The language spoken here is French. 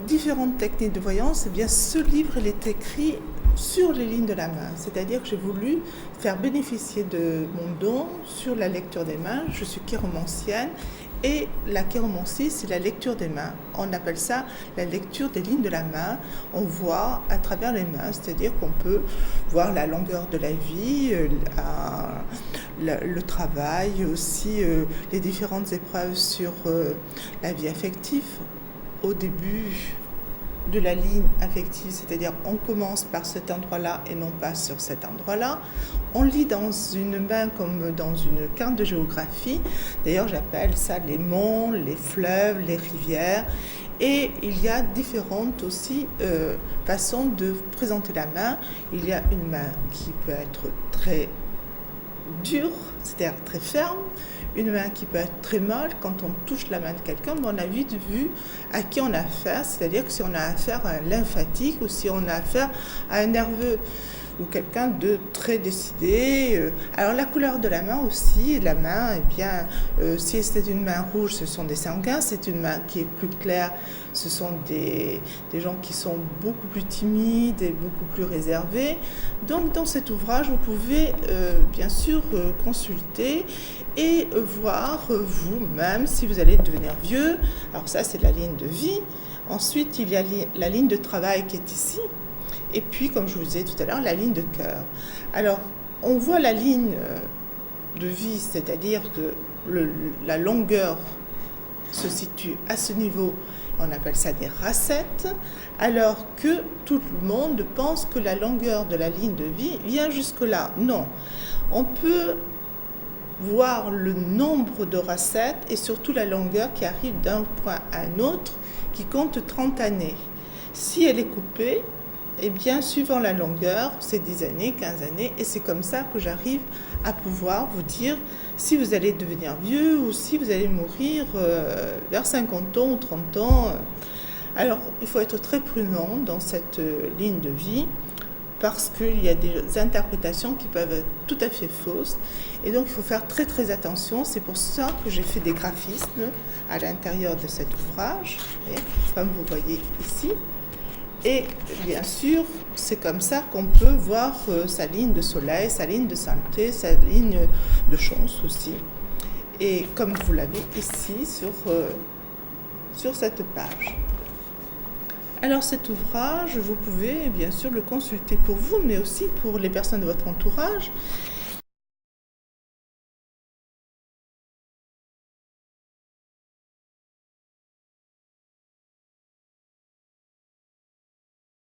différentes techniques de voyance, eh bien, ce livre il est écrit sur les lignes de la main. C'est-à-dire que j'ai voulu faire bénéficier de mon don sur la lecture des mains. Je suis chiromancienne et la chiromancie, c'est la lecture des mains. On appelle ça la lecture des lignes de la main. On voit à travers les mains, c'est-à-dire qu'on peut voir la longueur de la vie, le travail, aussi les différentes épreuves sur la vie affective. Au début de la ligne affective, c'est-à-dire on commence par cet endroit-là et non pas sur cet endroit-là. On lit dans une main comme dans une carte de géographie. D'ailleurs, j'appelle ça les monts, les fleuves, les rivières. Et il y a différentes aussi façons de présenter la main. Il y a une main qui peut être très dure, c'est-à-dire très ferme, une main qui peut être très molle. Quand on touche la main de quelqu'un, on a vite vu à qui on a affaire, c'est-à-dire que si on a affaire à un lymphatique ou si on a affaire à un nerveux ou quelqu'un de très décidé. Alors la couleur de la main aussi, la main, eh bien, si c'est une main rouge, ce sont des sanguins, c'est une main qui est plus claire, ce sont des gens qui sont beaucoup plus timides et beaucoup plus réservés. Donc dans cet ouvrage, vous pouvez bien sûr consulter et voir vous-même si vous allez devenir vieux. Alors ça, c'est la ligne de vie. Ensuite, il y a la ligne de travail qui est ici. Et puis, comme je vous disais tout à l'heure, la ligne de cœur. Alors, on voit la ligne de vie, c'est-à-dire que la longueur se situe à ce niveau, on appelle ça des racettes, alors que tout le monde pense que la longueur de la ligne de vie vient jusque-là. Non, on peut voir le nombre de racettes et surtout la longueur qui arrive d'un point à un autre, qui compte 30 années. Si elle est coupée, eh bien, suivant la longueur, c'est 10 années, 15 années, et c'est comme ça que j'arrive à pouvoir vous dire si vous allez devenir vieux ou si vous allez mourir vers 50 ans ou 30 ans. Alors, il faut être très prudent dans cette ligne de vie parce qu'il y a des interprétations qui peuvent être tout à fait fausses. Et donc, il faut faire très très attention. C'est pour ça que j'ai fait des graphismes à l'intérieur de cet ouvrage, comme vous voyez ici. Et bien sûr, c'est comme ça qu'on peut voir sa ligne de soleil, sa ligne de santé, sa ligne de chance aussi. Et comme vous l'avez ici sur cette page. Alors cet ouvrage, vous pouvez bien sûr le consulter pour vous, mais aussi pour les personnes de votre entourage.